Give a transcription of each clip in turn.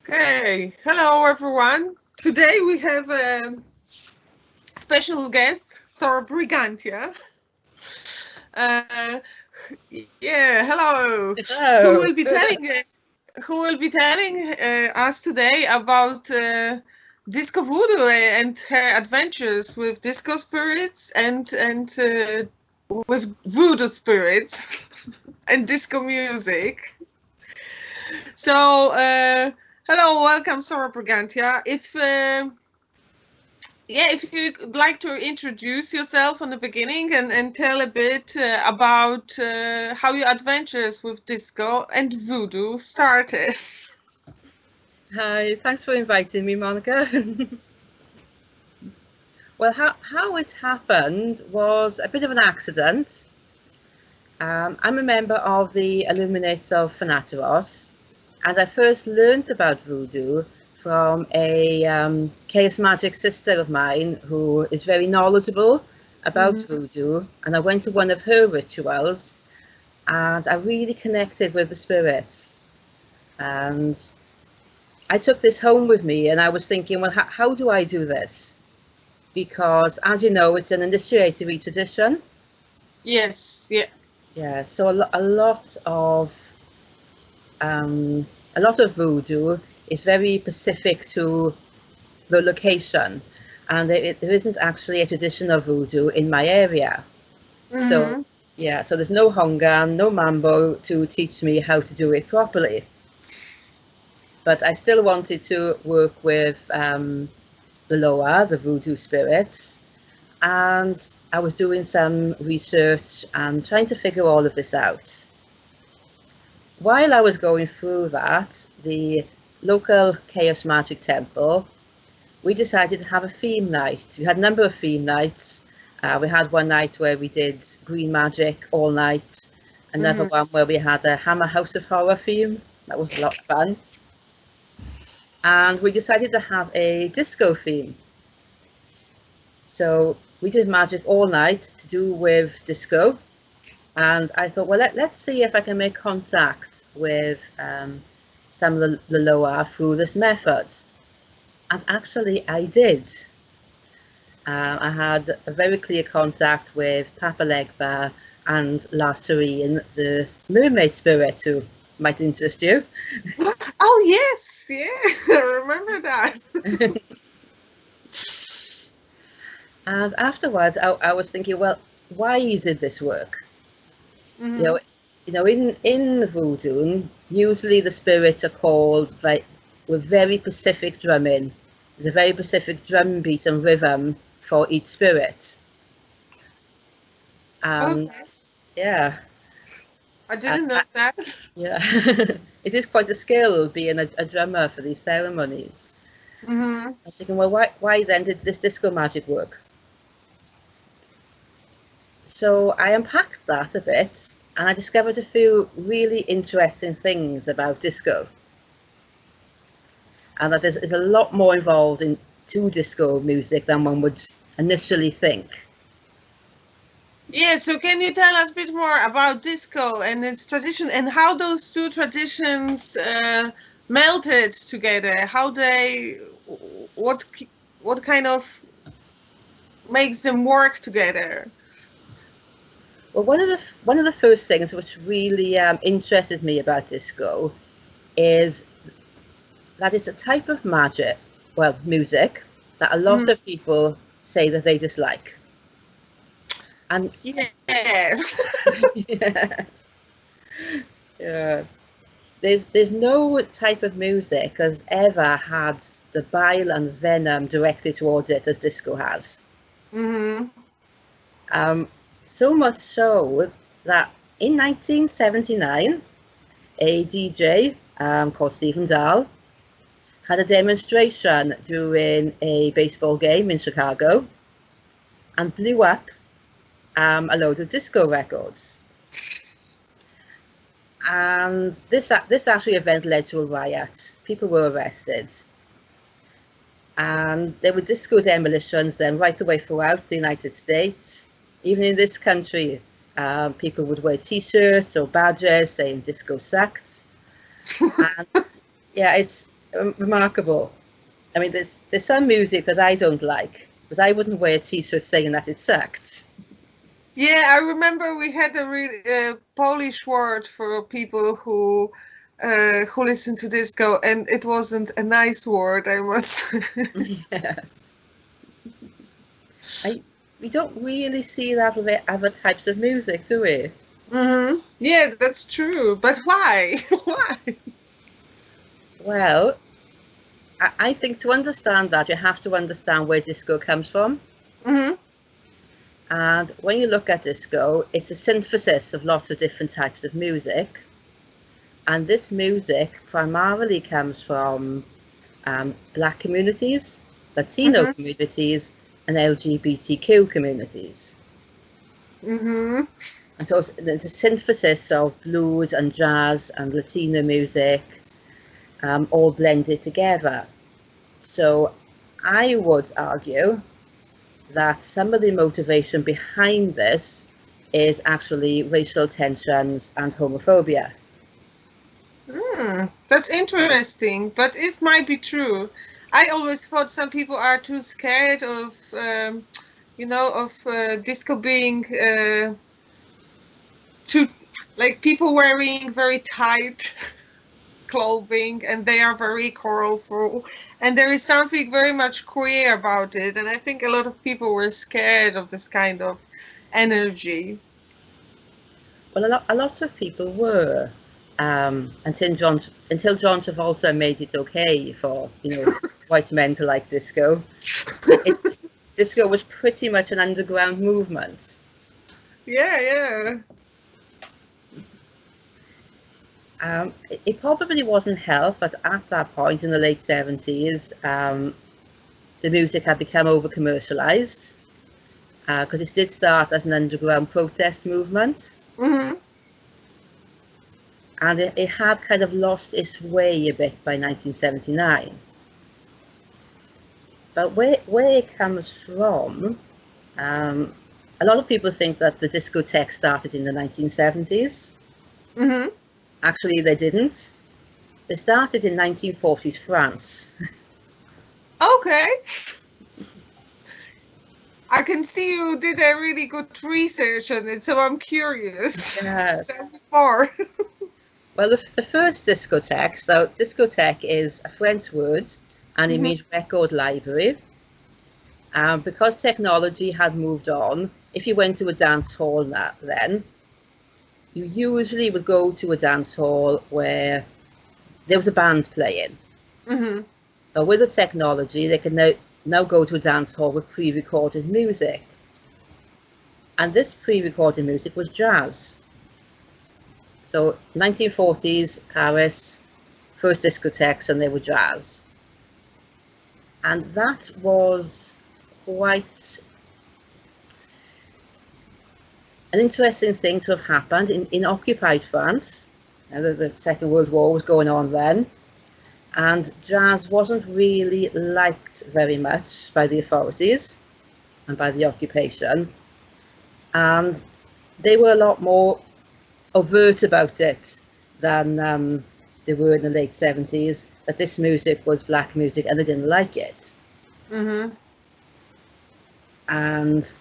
Okay, hello everyone. Today we have a special guest, Soror Brigantia. Uh, yeah, hello. Who Oh, will be telling us today about disco voodoo and her adventures with disco spirits and with voodoo spirits and disco music. So, hello, welcome, Soror Brigantia. If you'd like to introduce yourself on the beginning and tell a bit about how your adventures with disco and voodoo started. hi. Thanks for inviting me, Monica. Well, how it happened was a bit of an accident. I'm a member of the Illuminates of Thanatos, and I first learned about voodoo from a chaos magic sister of mine who is very knowledgeable about voodoo. And I went to one of her rituals, and I really connected with the spirits. And I took this home with me, and I was thinking, well, how do I do this? Because, as you know, it's an initiatory tradition. Yes, yeah. Yeah, so a lot of voodoo is very specific to the location, and there isn't actually a tradition of voodoo in my area. So, Mm-hmm. yeah, so there's no hongan, no mambo to teach me how to do it properly. But I still wanted to work with the loa, the voodoo spirits, and I was doing some research and trying to figure all of this out. While I was going through that, the local Chaos Magic Temple, we decided to have a theme night. We had a number of theme nights. We had one night where we did green magic all night, another one where we had a Hammer House of Horror theme. That was a lot of fun. And we decided to have a disco theme. So we did magic all night to do with disco. And I thought, well, let's see if I can make contact with some of the loa through this method. And actually, I did. I had a very clear contact with Papa Legba and La Serene, the mermaid spirit, who might interest you. Oh, yes, yeah, I remember that. And afterwards, I was thinking, well, why did this work? Mm-hmm. In voodoo, usually the spirits are called with very specific drumming. There's a very specific drum beat and rhythm for each spirit. And Okay, yeah, I and didn't know that. yeah, it is quite a skill being a drummer for these ceremonies. Mm-hmm. I was thinking, well, why then did this disco magic work? So I unpacked that a bit, and I discovered a few really interesting things about disco, and that there's a lot more involved to disco music than one would initially think. Yeah, so can you tell us a bit more about disco and its tradition and how those two traditions melted together? What what kind of makes them work together? Well, one of the first things which really interested me about disco is that it's a type of music, that a lot Mm, of people say that they dislike. And yeah. yeah, yeah, there's no type of music has ever had the bile and venom directed towards it as disco has. Hmm. Um, so much so that in 1979, a DJ called Stephen Dahl had a demonstration during a baseball game in Chicago and blew up a load of disco records. And this actually event led to a riot. People were arrested. And there were disco demolitions then right away throughout the United States. Even in this country, people would wear T-shirts or badges saying "disco sucked." And yeah, remarkable. I mean, there's some music that I don't like, but I wouldn't wear a T-shirt saying that it sucked. Yeah, I remember we had a Polish word for people who listen to disco, and it wasn't a nice word, I must. Yes. We don't really see that with other types of music, do we? Mm-hmm. Yeah, that's true. But why? Why? Well, I think to understand that, you have to understand where disco comes from. Mm-hmm. And when you look at disco, it's a synthesis of lots of different types of music. And this music primarily comes from Black communities, Latino Mm-hmm. communities, and LGBTQ communities. Mm-hmm. And so there's a synthesis of blues and jazz and Latino music, all blended together. So I would argue that some of the motivation behind this is actually racial tensions and homophobia. That's interesting, but it might be true. I always thought some people are too scared of, disco being too, like people wearing very tight clothing, and they are very colorful, and there is something very much queer about it, and I think a lot of people were scared of this kind of energy. Well, a lot of people were, until John Travolta made it okay for white men to like disco. Disco was pretty much an underground movement. Yeah. It probably wasn't helped, but at that point in the late 70s, the music had become over commercialized, because it did start as an underground protest movement. Mm-hmm. And it had kind of lost its way a bit by 1979. But where it comes from, a lot of people think that the discotheque started in the 1970s. Mm-hmm. Actually, they didn't. They started in 1940s France. Okay. I can see you did a really good research on it, so I'm curious. Yes. Tell me more. Well, the first discotheque, so discotheque is a French word, and it means record library. Because technology had moved on, if you went to a dance hall then, you usually would go to a dance hall where there was a band playing. Mm-hmm. But with the technology, they can now go to a dance hall with pre-recorded music. And this pre-recorded music was jazz. So 1940s, Paris, first discotheques, and they were jazz. And that was quite an interesting thing to have happened in occupied France. The Second World War was going on then, and jazz wasn't really liked very much by the authorities and by the occupation, and they were a lot more overt about it than they were in the late 70s, that this music was black music and they didn't like it. Mm-hmm. And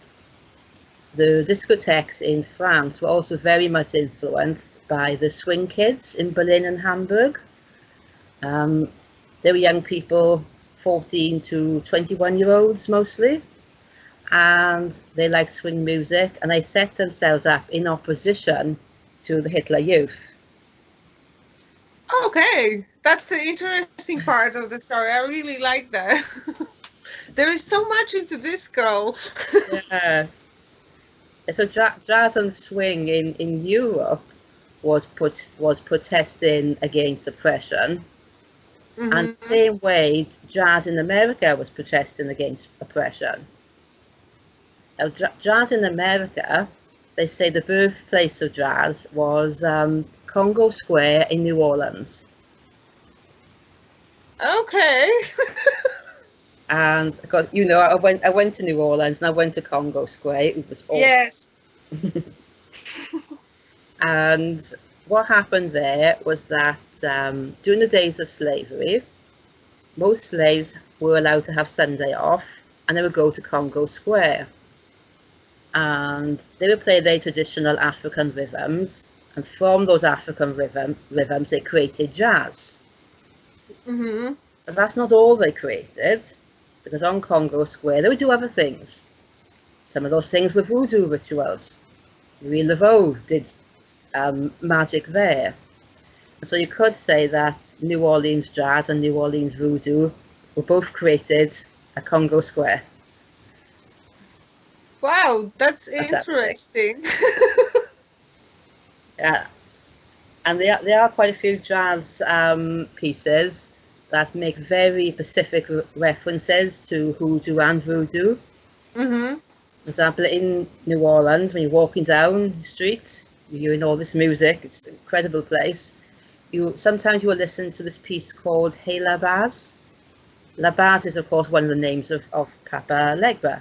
the discotheques in France were also very much influenced by the swing kids in Berlin and Hamburg. They were young people, 14 to 21-year-olds mostly, and they liked swing music, and they set themselves up in opposition to the Hitler Youth. Okay, that's the interesting part of the story. I really like that. There is so much into disco. Yeah. So jazz and swing in Europe was protesting against oppression, and the same way jazz in America was protesting against oppression. Now, jazz in America, they say the birthplace of jazz was Congo Square in New Orleans. Okay. And I went to New Orleans and I went to Congo Square. It was awesome. Yes. And what happened there was that during the days of slavery, most slaves were allowed to have Sunday off, and they would go to Congo Square. And they would play their traditional African rhythms, and from those African rhythms they created jazz. Mm-hmm. But that's not all they created, because on Congo Square they would do other things. Some of those things were voodoo rituals. Louis Laveau did magic there. So you could say that New Orleans jazz and New Orleans voodoo were both created at Congo Square. Wow, that's interesting. Yeah, and there are quite a few jazz pieces that make very specific references to hoodoo and voodoo. Mm-hmm. For example, in New Orleans, when you're walking down the street, you're hearing all this music. It's an incredible place. Sometimes you will listen to this piece called Hey La Baz. La Baz is, of course, one of the names of Papa Legba.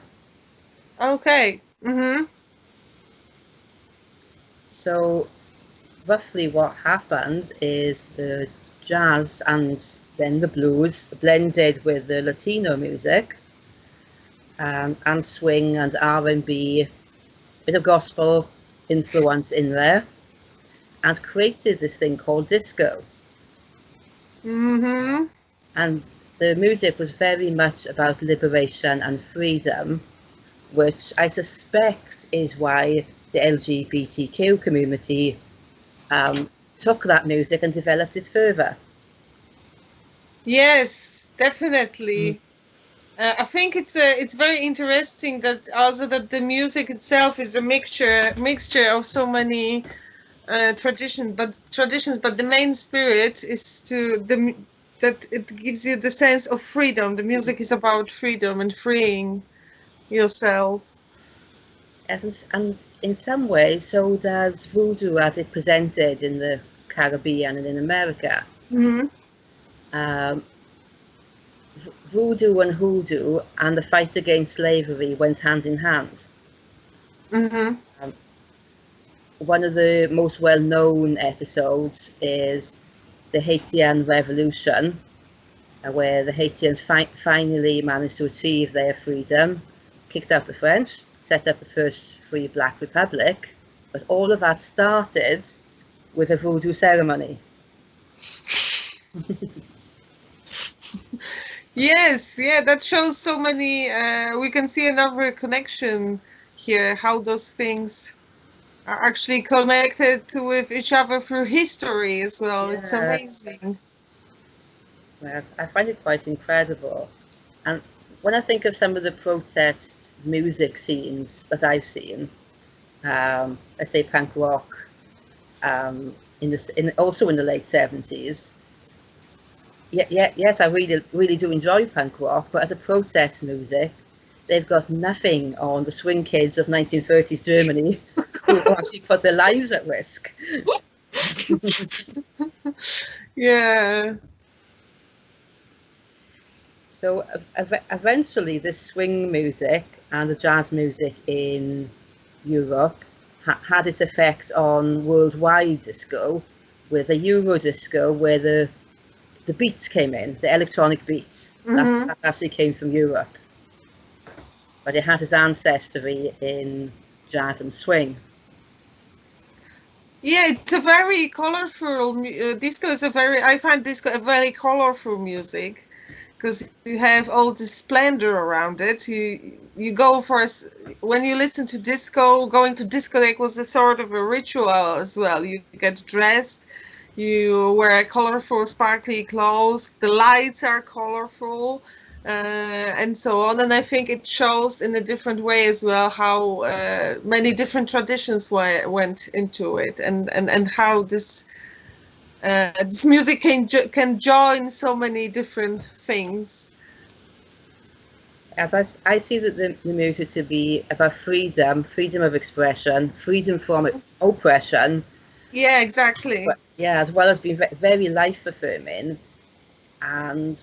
Okay. Mm-hmm. So roughly what happens is the jazz and then the blues blended with the Latino music, and swing and R&B, bit of gospel influence in there, and created this thing called disco. Mm-hmm. And the music was very much about liberation and freedom, which I suspect is why the LGBTQ community took that music and developed it further. Yes, definitely. I think it's very interesting that also that the music itself is a mixture of so many traditions, but the main spirit is that it gives you the sense of freedom. The music is about freedom and freeing yourself. And in some ways, so does voodoo as it presented in the Caribbean and in America. Mm-hmm. Voodoo and hoodoo and the fight against slavery went hand in hand. Mm-hmm. One of the most well-known episodes is the Haitian Revolution, where the Haitians finally managed to achieve their freedom, kicked out the French, set up the first free black republic, but all of that started with a voodoo ceremony. Yes, yeah, that shows so many. We can see another connection here, how those things are actually connected with each other through history as well. It's amazing. Yes, I find it quite incredible. And when I think of some of the protest music scenes that I've seen, let's say punk rock, also in the late 70s. Yes, I really do enjoy punk rock, but as a protest music, they've got nothing on the swing kids of 1930s Germany who actually put their lives at risk. Yeah. So eventually this swing music and the jazz music in Europe had its effect on worldwide disco, with the Euro disco, where the beats came in, the electronic beats. Mm-hmm. That actually came from Europe. But it has its ancestry in jazz and swing. Yeah, it's a very colorful disco. I find disco a very colorful music because you have all this splendor around it. You go for when you listen to disco, going to discotheque was a sort of a ritual as well. You get dressed, you wear colorful, sparkly clothes. The lights are colorful. And so on. And I think it shows in a different way as well how many different traditions went into it, and how this music can join so many different things. As I see that the music to be about freedom of expression, freedom from oppression. Yeah, exactly. But, yeah, as well as being very life affirming. And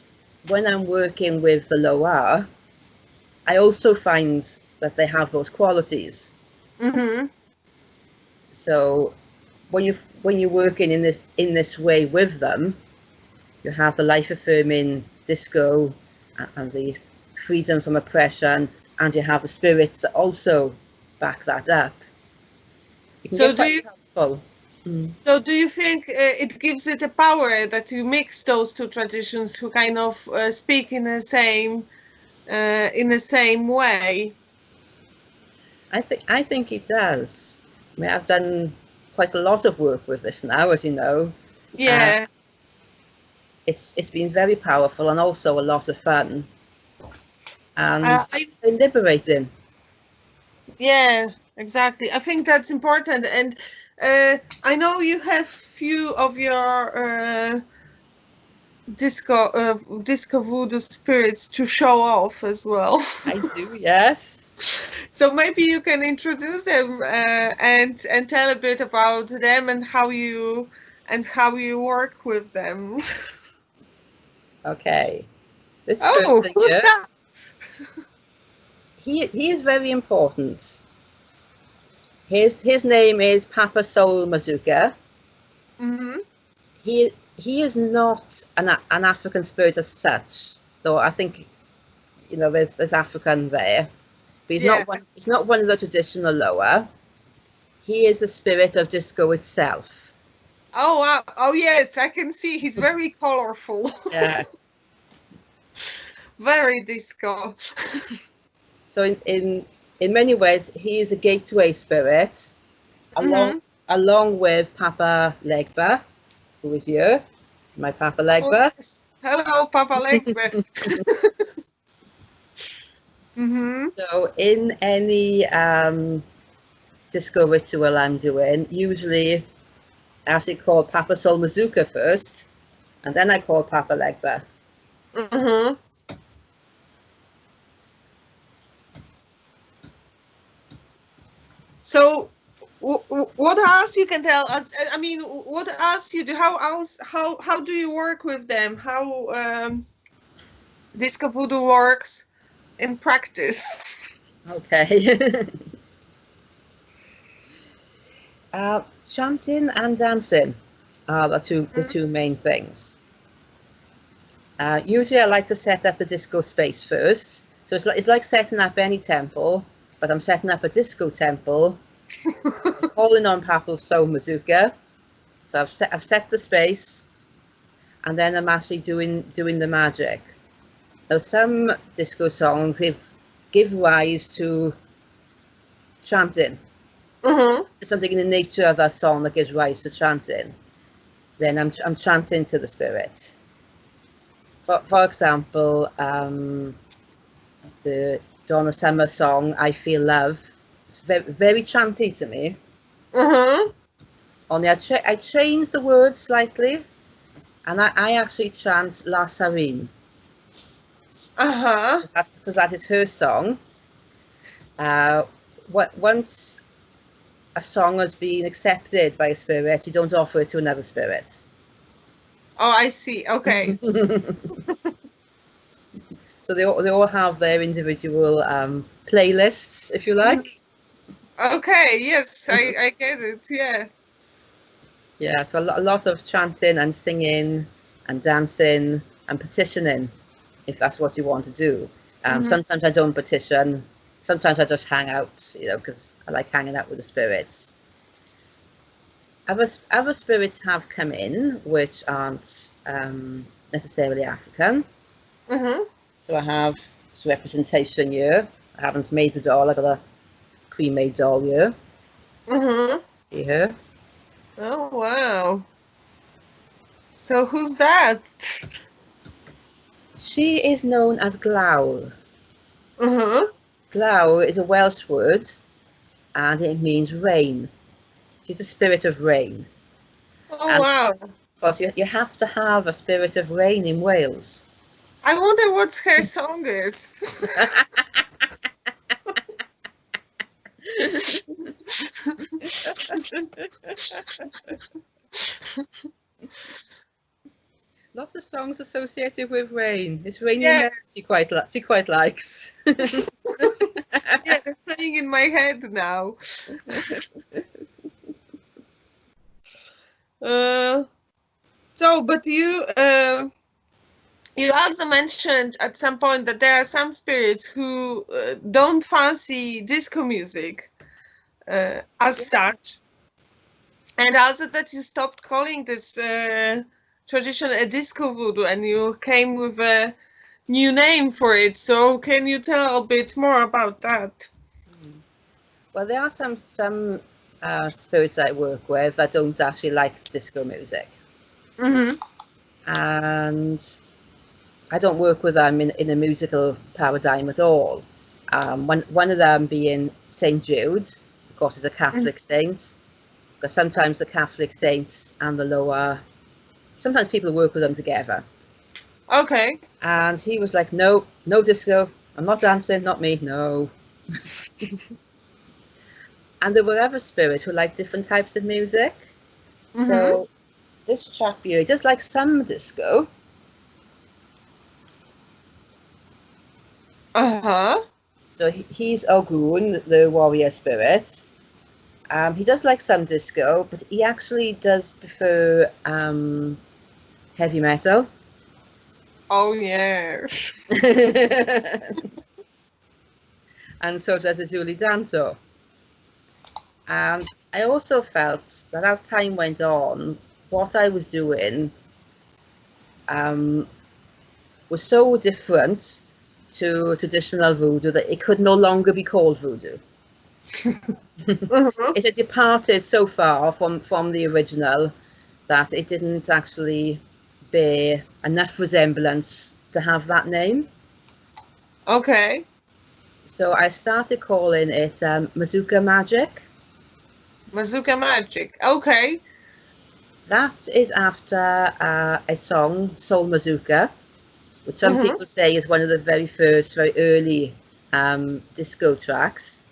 when I'm working with the Loa, I also find that they have those qualities. Mm-hmm. So when you're working in this way with them, you have the life affirming disco and the freedom from oppression, and you have the spirits that also back that up. It can So get quite helpful. So do you think it gives it a power that you mix those two traditions who kind of speak in the same way? I think it does. I mean, I've done quite a lot of work with this now, as you know. Yeah. It's been very powerful and also a lot of fun and very liberating. Yeah, exactly. I think that's important, and I know you have few of your disco voodoo spirits to show off as well. I do, yes. So maybe you can introduce them and tell a bit about them and how you work with them. Okay. This Oh, person who's here, that? he is very important. His name is Papa Soul Mazuka. Mm-hmm. He is not an African spirit as such, though I think there's African there. But he's not one of the traditional Loa. He is the spirit of disco itself. Oh wow! Oh yes, I can see he's very colorful. Yeah. Very disco. So in many ways, he is a gateway spirit, along with Papa Legba, who is here, my Papa Legba. Oh, yes. Hello, Papa Legba. Mm-hmm. So in any disco ritual I'm doing, usually I actually call Papa Sol Mazuka first, and then I call Papa Legba. Mm-hmm. So, what else you can tell us? I mean, what else you do? How do you work with them? How disco voodoo works in practice? Okay. Chanting and dancing are the two main things. Usually I like to set up the disco space first. So it's like setting up any temple, but I'm setting up a disco temple, calling on Papa Soul Mazuka. So I've set the space, and then I'm actually doing the magic. Now some disco songs give rise to chanting. Mm-hmm. Something in the nature of that song that gives rise to chanting. Then I'm chanting to the spirit. For example, the Donna Summer song "I Feel Love." It's very, very chanty to me. Mm-hmm. Only I changed the words slightly, and I actually chant La Sarine. Uh-huh. Because that is her song. Once a song has been accepted by a spirit, you don't offer it to another spirit. Oh, I see. Okay. So they all have their individual playlists, if you like. Okay. Yes, I get it. Yeah. Yeah. So a lot of chanting and singing and dancing and petitioning, if that's what you want to do. Sometimes I don't petition. Sometimes I just hang out, because I like hanging out with the spirits. Other spirits have come in, which aren't necessarily African. Mm-hmm. So I have this representation here. I haven't made the doll. I got a pre-made doll here. Mm-hmm. See her? Oh wow. So who's that? She is known as Glaw. Mm-hmm. Glaw is a Welsh word, and it means rain. She's a spirit of rain. Oh And wow. of course, you have to have a spirit of rain in Wales. I wonder what her song is. Lots of songs associated with rain. It's raining Yes. men. She quite likes. Yeah, they're playing in my head now. But you You also mentioned at some point that there are some spirits who don't fancy disco music as such, and also that you stopped calling this tradition a disco voodoo and you came with a new name for it. So can you tell a bit more about that? Well, there are some spirits I work with that don't actually like disco music, and I don't work with them in a musical paradigm at all. One of them being St. Jude, of course, is a Catholic saint, because sometimes the Catholic saints and the lower, sometimes people work with them together. Okay. And he was like, no, no disco. I'm not dancing, not me, no. And there were other spirits who liked different types of music. So this chap here, he does like some disco. So he's Ogun, the warrior spirit. He does like some disco, but he actually does prefer heavy metal. Oh, yeah. And so does Azuli Danto. And I also felt that as time went on, what I was doing was so different to traditional voodoo that it could no longer be called voodoo. It had departed so far from the original that it didn't actually bear enough resemblance to have that name. Okay. So I started calling it Mazuka Magic. Mazuka Magic. Okay. That is after a song, Soul Mazuka, which some people say is one of the very first, very early disco tracks,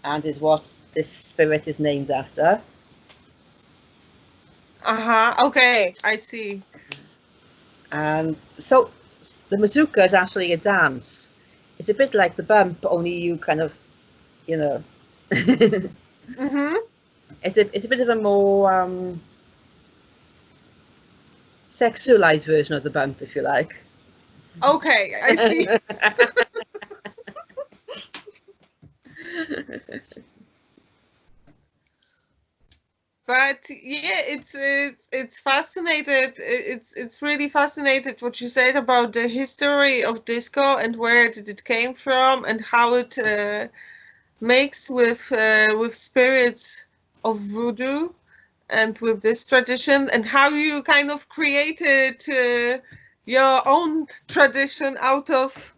and is what this spirit is named after. Okay, I see. And so the Mazuka is actually a dance. It's a bit like the bump, only you kind of, you know. It's a bit of a more sexualized version of the bump, if you like. Okay, I see. But yeah, it's fascinated. It's really fascinated what you said about the history of disco and where did it came from and how it makes with spirits of voodoo and with this tradition and how you kind of created your own tradition out of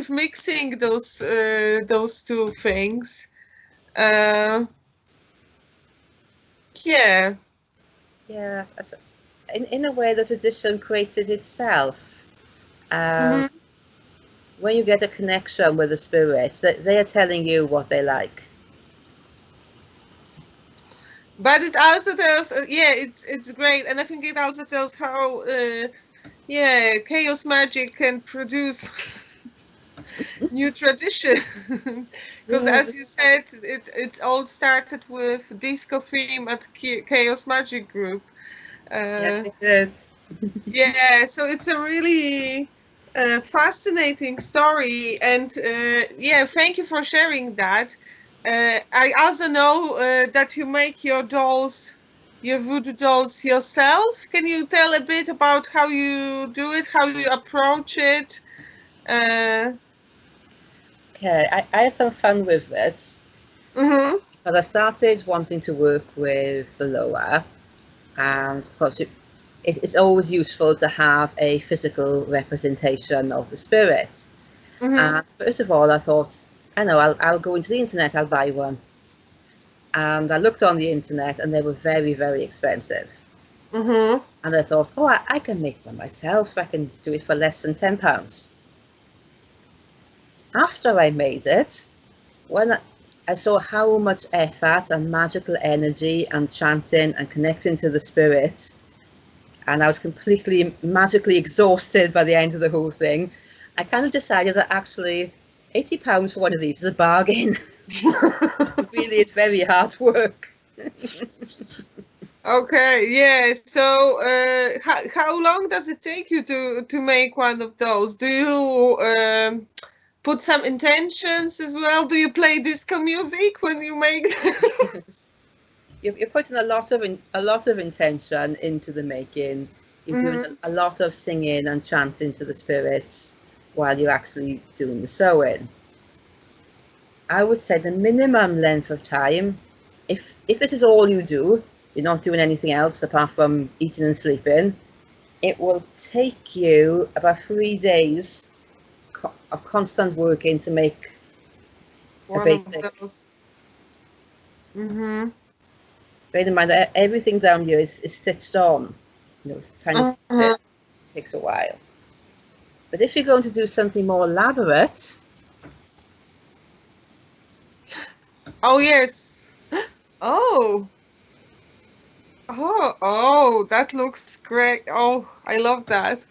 mixing those two things. Yeah. Yeah, in a way, the tradition created itself. When you get a connection with the spirits, they are telling you what they like. But it also tells, it's great, and I think it also tells how, chaos magic can produce new traditions. Because as you said, it all started with disco theme at Chaos Magic Group. Yes, it did. Yeah, so it's a really fascinating story, and thank you for sharing that. I also know that you make your dolls, your voodoo dolls yourself. Can you tell a bit about how you do it, how you approach it? Okay, I had some fun with this. But I started wanting to work with the lower, and of course it's always useful to have a physical representation of the spirit. First of all, I thought, I know, I'll go into the internet, I'll buy one. And I looked on the internet and they were very, very expensive. And I thought, oh, I can make one myself. I can do it for less than £10. After I made it, when I saw how much effort and magical energy and chanting and connecting to the spirit, and I was completely magically exhausted by the end of the whole thing, I kind of decided that actually £80 for one of these is a bargain. Really, it's very hard work. Okay, yeah. So, how long does it take you to make one of those? Do you put some intentions as well? Do you play disco music when you make? You're putting a lot of intention into the making. You're doing Mhm. a lot of singing and chanting to the spirits while you're actually doing the sewing. I would say the minimum length of time, if this is all you do, you're not doing anything else apart from eating and sleeping, it will take you about 3 days of constant working to make a One of basic. those. Mm-hmm. Bear in mind that everything down here is stitched on, tiny Uh-huh. stitches. It takes a while. But if you're going to do something more elaborate, Oh yes. Oh. Oh, that looks great. Oh, I love that.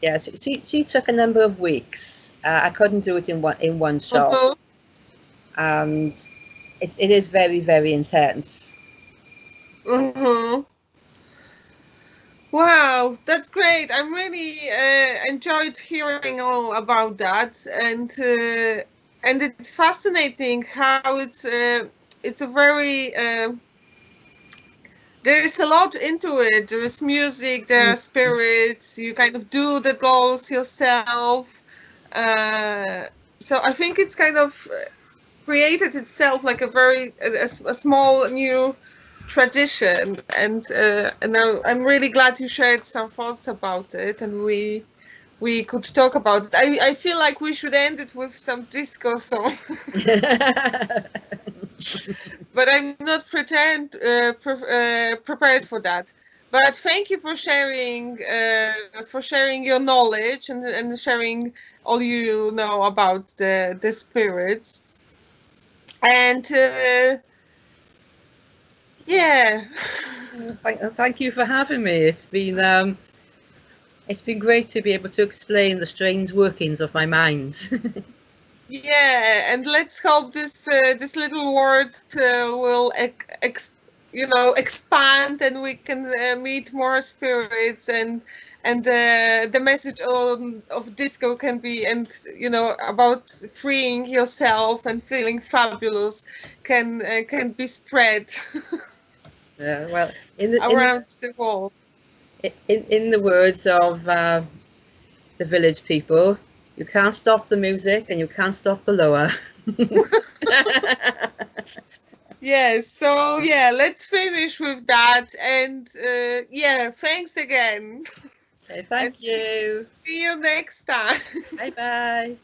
yeah, she took a number of weeks. I couldn't do it in one shot, Uh-huh. and it is very, very intense. Uh-huh. Wow, that's great. I'm really enjoyed hearing all about that, and it's fascinating how it's a very there is a lot into it. There is music, there Mm. are spirits. You kind of do the dolls yourself. Uh, so I think it's kind of created itself like a very a small new tradition, and now I'm really glad you shared some thoughts about it, and we could talk about it. I feel like we should end it with some disco song, but I'm not prepared for that. But thank you for sharing your knowledge and sharing all you know about the spirits. And yeah. Thank you for having me. It's been great to be able to explain the strange workings of my mind. Yeah, and let's hope this little world will expand, and we can meet more spirits, and the message of disco can be, and about freeing yourself and feeling fabulous can be spread Well, around the world. in the words of the village people, you can't stop the music and you can't stop the lower. Yes, so yeah, let's finish with that, and yeah, thanks again. Okay, And thank you. see you next time. Bye bye.